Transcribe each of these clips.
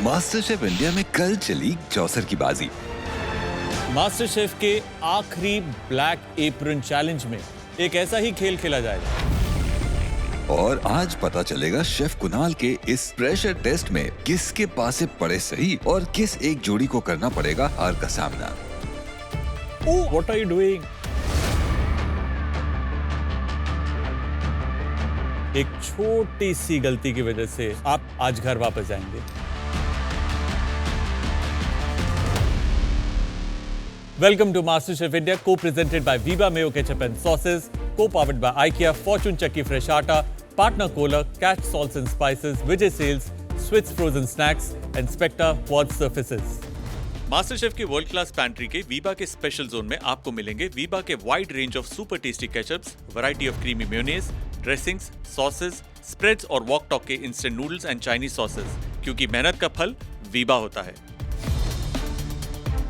Master chef India में कल चली चौसर की बाजी। मास्टर शेफ के आखिरी ब्लैक एप्रन चैलेंज में एक ऐसा ही खेल खेला जाएगा और आज पता चलेगा शेफ कुणाल के इस प्रेशर टेस्ट में किसके पासे पड़े सही और किस एक जोड़ी को करना पड़ेगा हार का सामना। What are you doing? एक छोटी सी गलती की वजह से आप आज घर वापस जाएंगे। Welcome to MasterChef India, co-presented by Viva Mayo Ketchup and Sauces, co-powered by IKEA, Fortune Chakki Fresh Atta, Partner Cola, Catch Salts and Spices, Vijay Sales, Switz Frozen Snacks, and Spectre Quartz Surfaces. MasterChef की world class pantry के वीबा के special zone में आपको मिलेंगे वीबा के wide range of super tasty ketchups, variety of creamy mayonnaise, dressings, sauces, spreads और wok tok के instant noodles and Chinese sauces, क्योंकि मेहनत का फल वीबा होता है।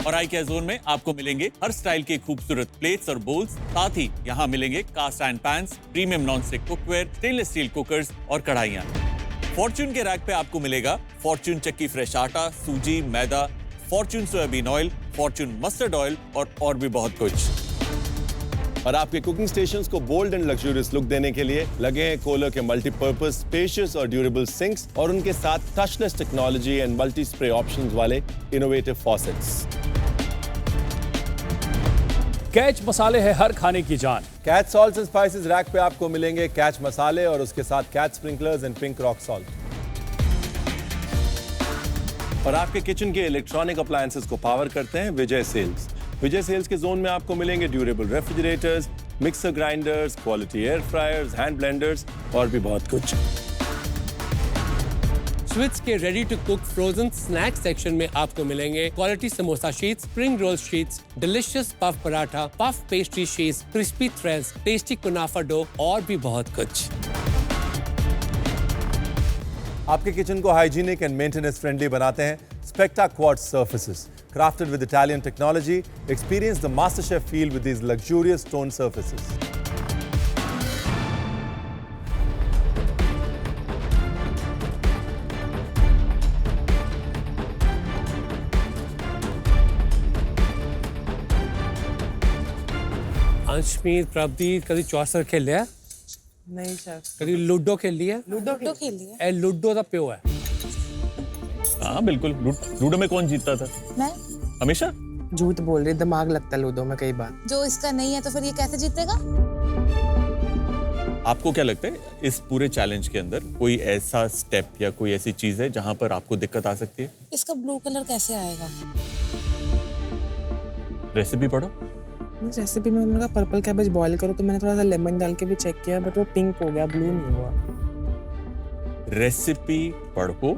और IKEA जोन में आपको मिलेंगे हर स्टाइल के खूबसूरत प्लेट्स और बोल्स, साथ ही यहाँ मिलेंगे cast iron pans, premium non stick cookware, stainless steel cookers और कढ़ाइयाँ। फॉर्च्यून के रैक पे आपको मिलेगा फॉर्च्यून चक्की फ्रेश आटा, सूजी, मैदा, Fortune soyabean oil, Fortune mustard oil और भी बहुत कुछ। और आपके कुकिंग स्टेशंस को बोल्ड एंड लग्जरियस लुक देने के लिए लगे हैं कोलर के मल्टीपर्पज स्पेशियस और ड्यूरेबल सिंक्स और उनके साथ touchless technology and multi spray options वाले इनोवेटिव फॉसेट्स। कैच मसाले है हर खाने की जान। Catch salts and spices rack पे आपको मिलेंगे कैच मसाले और उसके साथ Catch sprinklers and pink rock salt. और आपके किचन के इलेक्ट्रॉनिक अप्लायंसेस को पावर करते हैं विजय सेल्स। विजय सेल्स के जोन में आपको मिलेंगे durable refrigerators, mixer grinders, quality air fryers, hand blenders और भी बहुत कुछ। स्विट्स के ready to cook frozen snack section में आपको मिलेंगे quality samosa sheets, spring roll sheets, delicious puff paratha, puff pastry sheets, crispy threads, tasty kunafa dough और भी बहुत कुछ। आपके किचन को हाइजीनिक एंड मेंटेनेंस फ्रेंडली बनाते हैं Spectre Quartz Surfaces. Crafted with Italian technology, experience the MasterChef feel with these luxurious stone surfaces. अंशमीत, Prabhdeep कभी चौसर खेल लिया? नहीं सर। कभी लूडो खेल लिया? लूडो खेल लिया। ए लूडो का प्यो है। हाँ बिल्कुल, लूडो में कौन जीतता था? मैं। हमेशा झूठ बोल रही, दिमाग लगता है लूडो में कई बार। जो इसका नहीं है तो फिर ये कैसे जीतेगा? आपको क्या लगता है इस पूरे चैलेंज के अंदर कोई ऐसा स्टेप या कोई ऐसी चीज है जहां पर आपको दिक्कत आ सकती है? इसका ब्लू कलर कैसे आएगा? रेसिपी पढ़ो। रेसिपी में उन्होंने कहा पर्पल कैबेज बॉईल करो, तो मैंने थोड़ा सा लेमन डाल के भी चेक किया, बट वो पिंक हो गया, ब्लू नहीं हुआ। रेसिपी पढ़ो,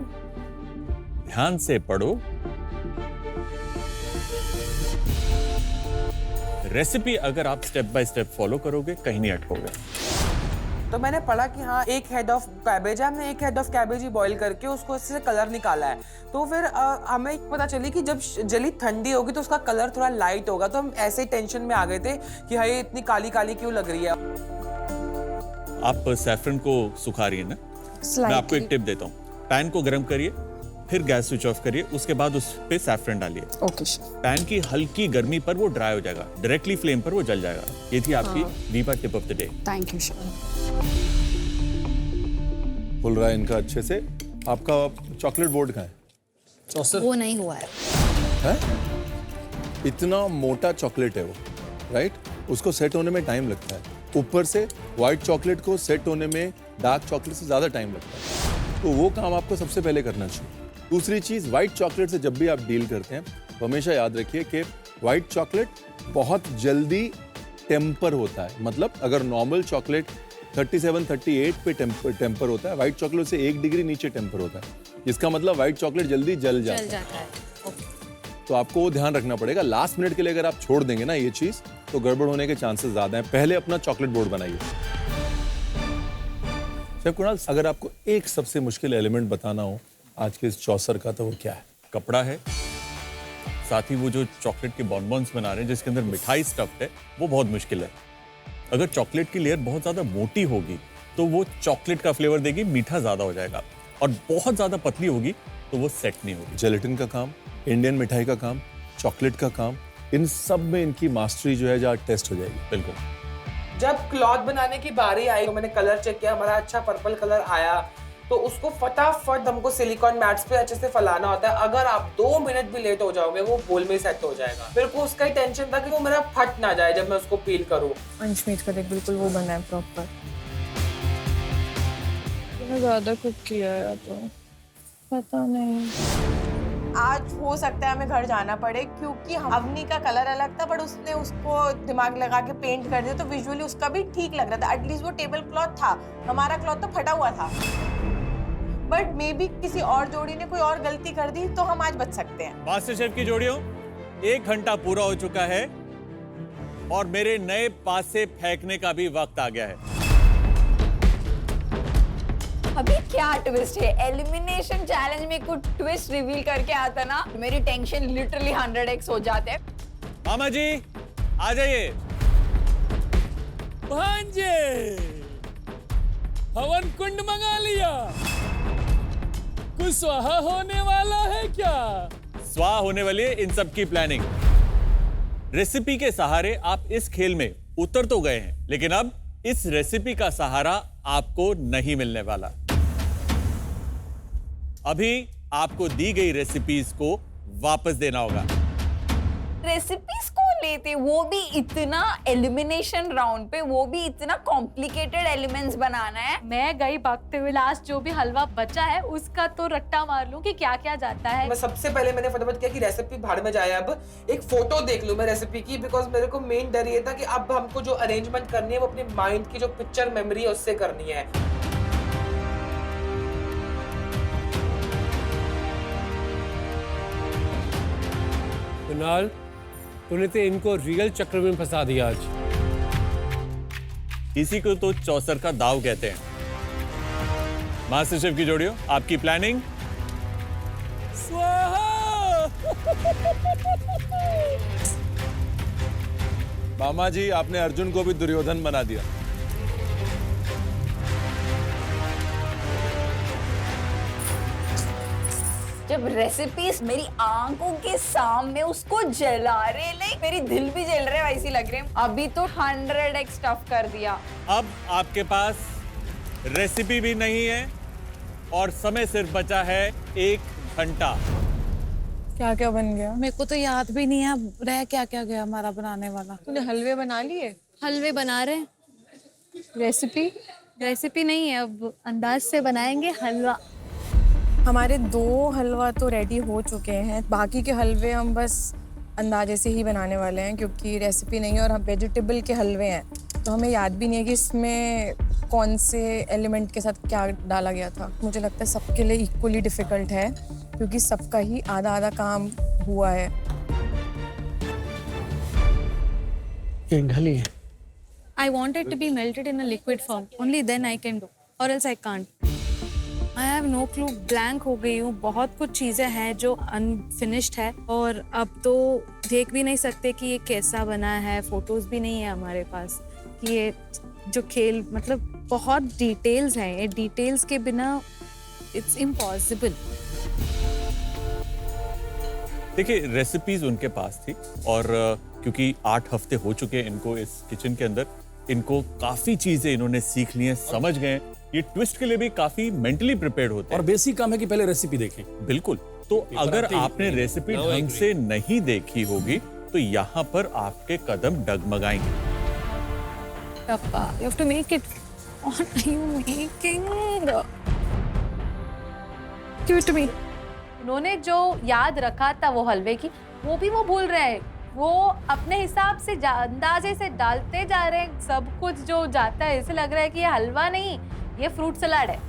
ध्यान से पढ़ो। रेसिपी अगर आप स्टेप बाय स्टेप फॉलो करोगे कहीं नहीं अटकोगे। तो मैंने पढ़ा कि हाँ एक हेड ऑफ कैबेज है, हमने एक head of cabbage he boil करके उसको इससे कलर निकाला है। तो फिर हमें पता चली कि जब जली ठंडी होगी तो उसका कलर थोड़ा लाइट होगा, तो हम ऐसे ही टेंशन में आ गए थे कि हाँ ये इतनी काली काली क्यों लग रही है। आप सैफरन को सुखा रही है ना? मैं आपको एक टिप देता हूँ, पैन को गर्म करिए, फिर गैस स्विच ऑफ करिए, उसके बाद उस पे सैफरन डालिए। ओके। पैन की हल्की गर्मी पर वो ड्राई हो जाएगा, डायरेक्टली फ्लेम पर वो जल जाएगा। ये थी आपकी Veeba tip of the day. Thank you sir. खुल रहा है इनका अच्छे से। आपका चॉकलेट बोर्ड कहाँ है? वो नहीं हुआ है? इतना मोटा चॉकलेट है वो, राइट? उसको सेट होने में टाइम लगता है। ऊपर से व्हाइट चॉकलेट को सेट होने में डार्क चॉकलेट से ज्यादा टाइम लगता है, तो वो काम आपको सबसे पहले करना चाहिए। दूसरी चीज, व्हाइट चॉकलेट से जब भी आप डील करते हैं तो हमेशा याद रखिए कि व्हाइट चॉकलेट बहुत जल्दी टेम्पर होता है। मतलब अगर नॉर्मल चॉकलेट 37-38 पे टेम्पर होता है, व्हाइट चॉकलेट से 1 डिग्री नीचे टेम्पर होता है, जिसका मतलब व्हाइट चॉकलेट जल्दी जल जाता है। तो आपको वो ध्यान रखना पड़ेगा। लास्ट मिनट के लिए अगर आप छोड़ देंगे ना ये चीज, तो गड़बड़ होने के चांसेस ज्यादा हैं। पहले अपना चॉकलेट बोर्ड बनाइए। शेफ कुणाल, अगर आपको एक सबसे मुश्किल एलिमेंट बताना हो आज के इस चौसर का, तो वो क्या है? कपड़ा है, साथ ही वो जो चॉकलेट के बॉनबॉन्स बना रहे हैं जिसके अंदर मिठाई स्टफ्ड है, वो बहुत मुश्किल है। अगर चॉकलेट की लेयर बहुत ज्यादा मोटी होगी तो वो चॉकलेट का फ्लेवर देगी, मीठा ज्यादा हो जाएगा। और बहुत ज्यादा पतली होगी तो वो सेट नहीं होगी। जेलेटिन का काम, इंडियन मिठाई का काम, चॉकलेट का काम, इन सब में इनकी मास्टरी जो है जहाँ टेस्ट हो जाएगी। बिल्कुल। जब क्लॉथ बनाने की बारी आई तो मैंने कलर चेक किया, हमारा अच्छा पर्पल कलर आया, तो उसको फटाफट हमको सिलिकॉन मैट्स पे अच्छे से फैलाना होता है। अगर आप 2 मिनट भी लेट हो जाओगे वो बोल में सेट हो जाएगा। मेरे को उसका ही टेंशन था कि वो मेरा फट ना जाए जब मैं उसको पील करूँ। अंशमीत का देख बिल्कुल वो बना है प्रॉपर। मैंने ज्यादा कुक किया है तो पता नहीं। आज हो सकता है हमें घर जाना पड़े क्योंकि अवनी का कलर अलग था, बट उसने उसको दिमाग लगा के पेंट कर दिया तो विजुअली उसका भी ठीक लग रहा था। एटलीस्ट वो टेबल क्लॉथ था, हमारा क्लॉथ तो फटा हुआ था। बट मे बी किसी और जोड़ी ने कोई और गलती कर दी तो हम आज बच सकते हैं। मास्टर शेफ की जोड़ियों, 1 घंटा पूरा हो चुका है और मेरे नए पासे फेंकने का भी वक्त आ गया है। अभी क्या ट्विस्ट है? एलिमिनेशन चैलेंज में कुछ ट्विस्ट रिवील करके आता ना, मेरी टेंशन लिटरली 100x हो जाते। मामा जी आ जाइए। भांजे, हवन कुंड मंगा लिया, कुछ स्वाहा होने वाला है क्या? स्वाहा होने वाली है इन सब की प्लानिंग। रेसिपी के सहारे आप इस खेल में उतर तो गए हैं, लेकिन अब इस रेसिपी का सहारा आपको नहीं मिलने वाला। अभी आपको दी गई रेसिपीज को वापस देना होगा। रेसिपीज को लेते, वो भी इतना एलिमिनेशन राउंड पे, वो भी इतना कॉम्प्लिकेटेड एलिमेंट्स बनाना है। मैं गई भागते हुए, लास्ट जो भी हलवा बचा है उसका तो रट्टा मार लूं कि क्या क्या जाता है। मैं सबसे पहले मैंने फटाफट किया कि रेसिपी भाड़ में जाए, अब एक फोटो देख लूं मैं रेसिपी की, बिकॉज मेरे को मेन डर ये था कि अब हमको जो अरेंजमेंट करनी है वो अपने माइंड की जो पिक्चर मेमोरी है उससे करनी है। कुणाल, तूने तो इनको रियल चक्र में फंसा दिया आज। इसी को तो चौसर का दाव कहते हैं। मास्टर शेफ की जोड़ियों, आपकी प्लानिंग स्वाहा। मामा जी, आपने अर्जुन को भी दुर्योधन बना दिया। जब रेसिपीज मेरी आंखों के सामने उसको जला रहे, नहीं मेरी दिल भी जल रहे वैसी लग रहे। अभी तो 100x टफ कर दिया। अब आपके पास रेसिपी भी नहीं है और समय सिर्फ बचा है 1 घंटा। क्या क्या बन गया? मेरे को तो याद भी नहीं है रह क्या क्या गया हमारा बनाने वाला। तूने हलवे बना लिए? हलवे बना रहे, रेसिपी नहीं है, अब अंदाज से बनाएंगे हलवा। हमारे 2 हलवा तो रेडी हो चुके हैं, बाकी के हलवे हम बस अंदाजे से ही बनाने वाले हैं क्योंकि रेसिपी नहीं है और हम वेजिटेबल के हलवे हैं, तो हमें याद भी नहीं है कि इसमें कौन से एलिमेंट के साथ क्या डाला गया था। मुझे लगता है सबके लिए इक्वली डिफिकल्ट है क्योंकि सबका ही आधा आधा काम हुआ है। I want it to be melted in a liquid form. Only then I can do, or else I can't. I have no clue. Blank हो गई हूँ। बहुत कुछ चीजें हैं जो अनफिनिश्ड है और अब तो देख भी नहीं सकते कि ये कैसा बना है। फोटोज भी नहीं है हमारे पास कि ये जो खेल, मतलब बहुत डिटेल्स हैं। ये डिटेल्स के बिना इट्स इम्पॉसिबल। देखिए, रेसिपीज उनके पास थी और क्योंकि 8 हफ्ते हो चुके हैं इनको इस किचन के अंदर, इनको काफी चीजें इन्होंने सीख ली हैं, समझ गए। ये ट्विस्ट के लिए भी काफी मेंटली प्रिपेयर्ड होते हैं और बेसिक काम है कि पहले रेसिपी देखें। बिल्कुल। तो अगर आपने रेसिपी ढंग से नहीं देखी होगी तो यहाँ पर आपके कदम डगमगाएंगे। Papa, you have to make it. What are you making? Give it to me. उन्होंने जो याद रखा था वो हलवे की, वो भी वो भूल रहे हैं। वो अपने हिसाब से अंदाजे से डालते जा रहे हैं। सब कुछ जो जाता है ऐसे लग रहा है कि ये हलवा नहीं, ये फ्रूट सलाद है।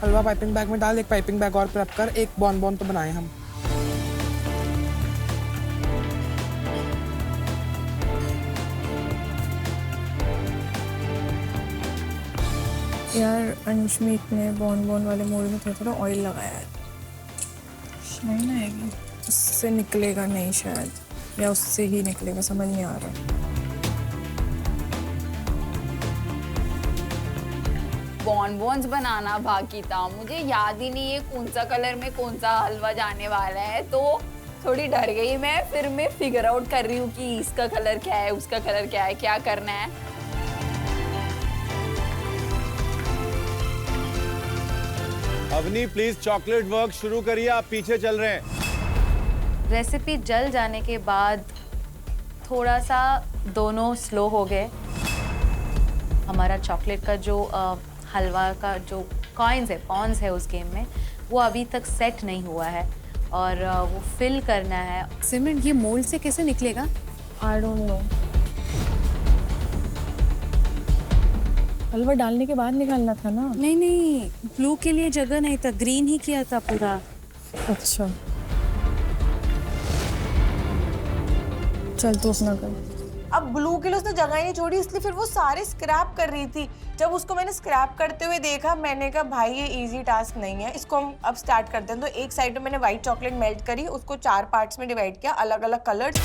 हलवा पाइपिंग बैग में डाल, एक पाइपिंग बैग और प्रेप कर, एक बॉन तो बनाए हम। यार अंशमीत ने बॉन वाले मोड में थोड़ा थोड़ा ऑयल लगाया है, शाइन आएगी, उससे निकलेगा नहीं शायद, या उससे ही निकलेगा, समझ नहीं आ रहा। बॉन्स बनाना बाकी था, मुझे याद ही नहीं है कौन सा कलर में कौन सा हलवा जाने वाला है, तो थोड़ी डर गई मैं। फिर मैं फिगर आउट कर रही हूँ कि इसका कलर क्या है, उसका कलर क्या है, क्या करना है। अवनी प्लीज चॉकलेट वर्क शुरू करिए, आप पीछे चल रहे हैं। रेसिपी जल जाने के बाद थोड़ा सा दोनों स्लो हो गए। हमारा चॉकलेट का जो हलवा का जो कॉइन्स है, पॉन्स है उस गेम में, वो अभी तक सेट नहीं हुआ है और वो फिल करना है। सिमरन, ये मोल्ड से कैसे निकलेगा? I don't know. हलवा डालने के बाद निकालना था ना? नहीं, ब्लू के लिए जगह नहीं था, ग्रीन ही किया था पूरा। अच्छा, चल तू अपना कर। अब ब्लू के लिए उसने जगह ही नहीं छोड़ी, इसलिए फिर वो सारे स्क्रैप कर रही थी। जब उसको मैंने स्क्रैप करते हुए देखा, मैंने कहा भाई ये इजी टास्क नहीं है, इसको हम अब स्टार्ट करते हैं। तो एक साइड में मैंने व्हाइट चॉकलेट मेल्ट करी, उसको 4 पार्ट्स में डिवाइड किया, अलग अलग कलर्स।